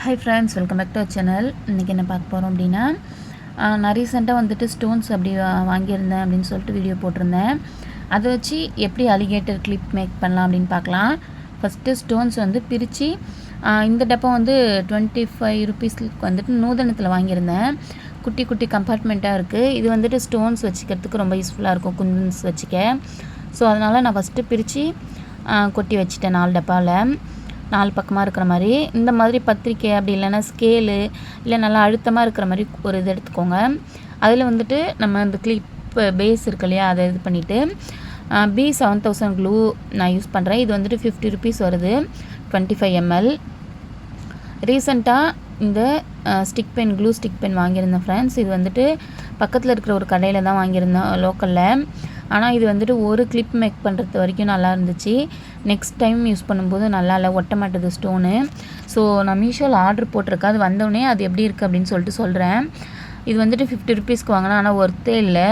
Hi friends, welcome back to our channel. இன்றைக்கி என்ன பார்க்க போகிறோம் அப்படின்னா, நான் ரீசெண்டாக வந்துட்டு ஸ்டோன்ஸ் அப்படி வாங்கியிருந்தேன் அப்படின்னு சொல்லிட்டு வீடியோ போட்டிருந்தேன். அதை வச்சு எப்படி அலிகேட்டர் கிளிப் மேக் பண்ணலாம் அப்படின்னு பார்க்கலாம். ஃபஸ்ட்டு ஸ்டோன்ஸ் வந்து பிரித்து இந்த டப்பா வந்து 25 ருபீஸ்க்கு வந்துட்டு நூதனத்தில் வாங்கியிருந்தேன். குட்டி குட்டி கம்பார்ட்மெண்ட்டாக இருக்குது. இது வந்துட்டு ஸ்டோன்ஸ் வச்சுக்கிறதுக்கு ரொம்ப யூஸ்ஃபுல்லாக இருக்கும், குந்தன்ஸ் வச்சுக்க. ஸோ அதனால் நான் ஃபஸ்ட்டு பிரித்து கொட்டி வச்சுட்டேன் 4 டப்பாவில், 4 பக்கமாக இருக்கிற மாதிரி. இந்த மாதிரி பத்திரிக்கை அப்படி இல்லைன்னா ஸ்கேலு இல்லை நல்லா அழுத்தமாக இருக்கிற மாதிரி ஒரு இது எடுத்துக்கோங்க. அதில் வந்துட்டு நம்ம இந்த கிளிப் பேஸ் இருக்கு இல்லையா, அதை இது பண்ணிவிட்டு B7000 க்ளூ நான் யூஸ் பண்ணுறேன். இது வந்துட்டு 50 ருபீஸ் வருது, 25 ml. ரீசெண்டாக இந்த stick pen, glue stick pen வாங்கியிருந்தேன் ஃப்ரெண்ட்ஸ். இது வந்துட்டு பக்கத்தில் இருக்கிற ஒரு கடையில் தான் வாங்கியிருந்தேன், லோக்கலில். ஆனால் இது வந்துட்டு ஒரு கிளிப் மேக் பண்ணுறது வரைக்கும் நல்லா இருந்துச்சு. நெக்ஸ்ட் டைம் யூஸ் பண்ணும்போது நல்லா இல்லை, ஒட்ட மாட்டுது ஸ்டோனு. ஸோ நான் மீஷோவில் ஆர்டர் போட்டிருக்கேன். அது வந்தோடனே அது எப்படி இருக்குது அப்படின்னு சொல்லிட்டு சொல்கிறேன். இது வந்துட்டு 50 ருபீஸ்க்கு வாங்கினேன், ஆனால் ஒர்த்தே இல்லை.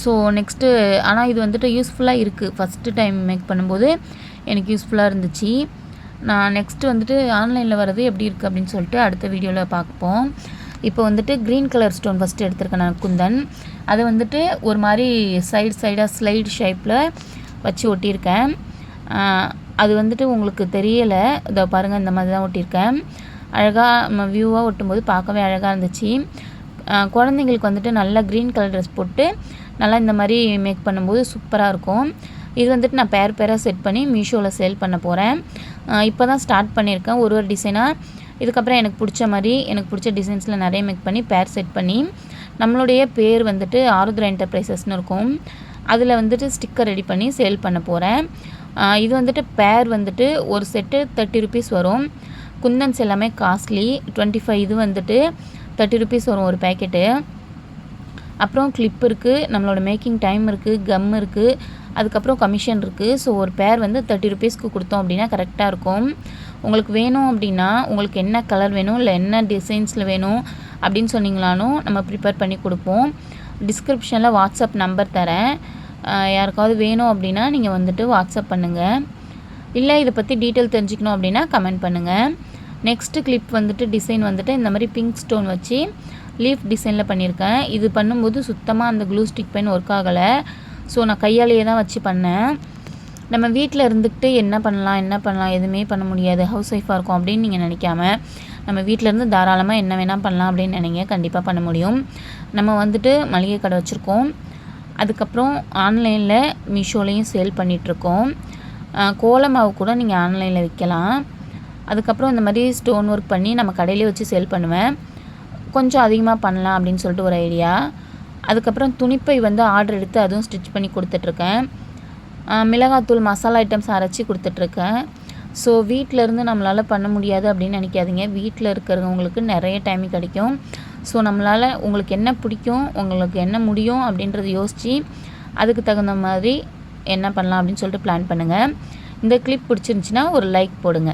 ஸோ நெக்ஸ்ட்டு ஆனால் இது வந்துட்டு யூஸ்ஃபுல்லாக இருக்குது. ஃபஸ்ட்டு டைம் மேக் பண்ணும்போது எனக்கு யூஸ்ஃபுல்லாக இருந்துச்சு. நான் நெக்ஸ்ட்டு வந்துட்டு ஆன்லைனில் வர்றது எப்படி இருக்குது அப்படின்னு சொல்லிட்டு அடுத்த வீடியோவில் பார்ப்போம். இப்போ வந்துட்டு க்ரீன் கலர் ஸ்டோன் ஃபஸ்ட்டு எடுத்திருக்கேன் நான், குந்தன். அதை வந்துட்டு ஒரு மாதிரி சைடாக ஸ்லைடு ஷேப்பில் வச்சு ஒட்டியிருக்கேன். அது வந்துட்டு உங்களுக்கு தெரியலை, இதை பாருங்கள், இந்த மாதிரி தான் ஒட்டியிருக்கேன். அழகாக நம்ம வியூவாக ஒட்டும்போது பார்க்கவே அழகாக இருந்துச்சு. குழந்தைங்களுக்கு வந்துட்டு நல்லா க்ரீன் கலர் ட்ரெஸ் போட்டு நல்லா இந்த மாதிரி மேக் பண்ணும்போது சூப்பராக இருக்கும். இது வந்துட்டு நான் பேராக செட் பண்ணி மீஷோவில் சேல் பண்ண போகிறேன். இப்போ தான் ஸ்டார்ட் பண்ணியிருக்கேன், ஒரு டிசைனாக. இதுக்கப்புறம் எனக்கு பிடிச்ச டிசைன்ஸில் நிறைய மேக் பண்ணி பேர் செட் பண்ணி, நம்மளுடைய பேர் வந்துட்டு ஆருத்ரா என்டர்பிரைசஸ்னு இருக்கும், அதில் வந்துட்டு ஸ்டிக்கர் ரெடி பண்ணி சேல் பண்ண போகிறேன். இது வந்துட்டு பேர் வந்துட்டு ஒரு செட்டு 30 ருபீஸ் வரும். குந்தன்ஸ் எல்லாமே காஸ்ட்லி, 25. இது வந்துட்டு 30 ருபீஸ் வரும் ஒரு பேக்கெட்டு. அப்புறம் கிளிப் இருக்குது, நம்மளோட மேக்கிங் டைம் இருக்குது, கம் இருக்குது, அதுக்கப்புறம் கமிஷன் இருக்குது. ஸோ ஒரு பேர் வந்து 30 ருபீஸ்க்கு கொடுத்தோம் அப்படின்னா கரெக்டாக இருக்கும். உங்களுக்கு வேணும் அப்படின்னா, உங்களுக்கு என்ன கலர் வேணும் இல்லை என்ன டிசைன்ஸில் வேணும் அப்படின்னு சொன்னீங்களாலும் நம்ம ப்ரிப்பேர் பண்ணி கொடுப்போம். டிஸ்கிரிப்ஷனில் வாட்ஸ்அப் நம்பர் தரேன். யாருக்காவது வேணும் அப்படின்னா நீங்கள் வந்துட்டு வாட்ஸ்அப் பண்ணுங்கள். இல்லை இதை பற்றி டீட்டெயில் தெரிஞ்சுக்கணும் அப்படின்னா கமெண்ட் பண்ணுங்கள். நெக்ஸ்ட்டு கிளிப் வந்துட்டு டிசைன் வந்துட்டு இந்த மாதிரி பிங்க் ஸ்டோன் வச்சு லீஃப் டிசைனில் பண்ணியிருக்கேன். இது பண்ணும்போது சுத்தமாக அந்த க்ளூ ஸ்டிக் பென் ஒர்க் ஆகலை. ஸோ நான் கையாலேயே தான் வச்சு பண்ணேன். நம்ம வீட்டில் இருந்துக்கிட்டு என்ன பண்ணலாம் எதுவுமே பண்ண முடியாது, ஹவுஸ் ஒய்ஃபாக இருக்கும் அப்படின்னு நீங்கள் நினைக்காம, நம்ம வீட்டிலேருந்து தாராளமாக என்ன வேணால் பண்ணலாம் அப்படின்னு நினைங்க, கண்டிப்பாக பண்ண முடியும். நம்ம வந்துட்டு மளிகை கடை வச்சுருக்கோம். அதுக்கப்புறம் ஆன்லைனில் மீஷோலையும் சேல் பண்ணிகிட்ருக்கோம். கோலமாவு கூட நீங்கள் ஆன்லைனில் விற்கலாம். அதுக்கப்புறம் இந்த மாதிரி ஸ்டோன் ஒர்க் பண்ணி நம்ம கடையிலே வச்சு சேல் பண்ணுவேன். கொஞ்சம் அதிகமாக பண்ணலாம் அப்படின்னு சொல்லிட்டு ஒரு ஐடியா. அதுக்கப்புறம் துணிப்பை வந்து ஆர்டர் எடுத்து அதுவும் ஸ்டிச் பண்ணி கொடுத்துட்ருக்கேன். மிளகாத்தூள், மசாலா ஐட்டம்ஸ் அரைச்சி கொடுத்துட்ருக்கேன். ஸோ வீட்டிலேருந்து நம்மளால் பண்ண முடியாது அப்படின்னு நினைக்காதீங்க. வீட்டில் இருக்கிறவங்களுக்கு நிறைய டைம் கிடைக்கும். ஸோ நம்மளால் உங்களுக்கு என்ன பிடிக்கும், உங்களுக்கு என்ன முடியும் அப்படின்றத யோசித்து அதுக்கு தகுந்த மாதிரி என்ன பண்ணலாம் அப்படின்னு சொல்லிட்டு பிளான் பண்ணுங்கள். இந்த கிளிப் பிடிச்சிருந்துச்சின்னா ஒரு லைக் போடுங்க.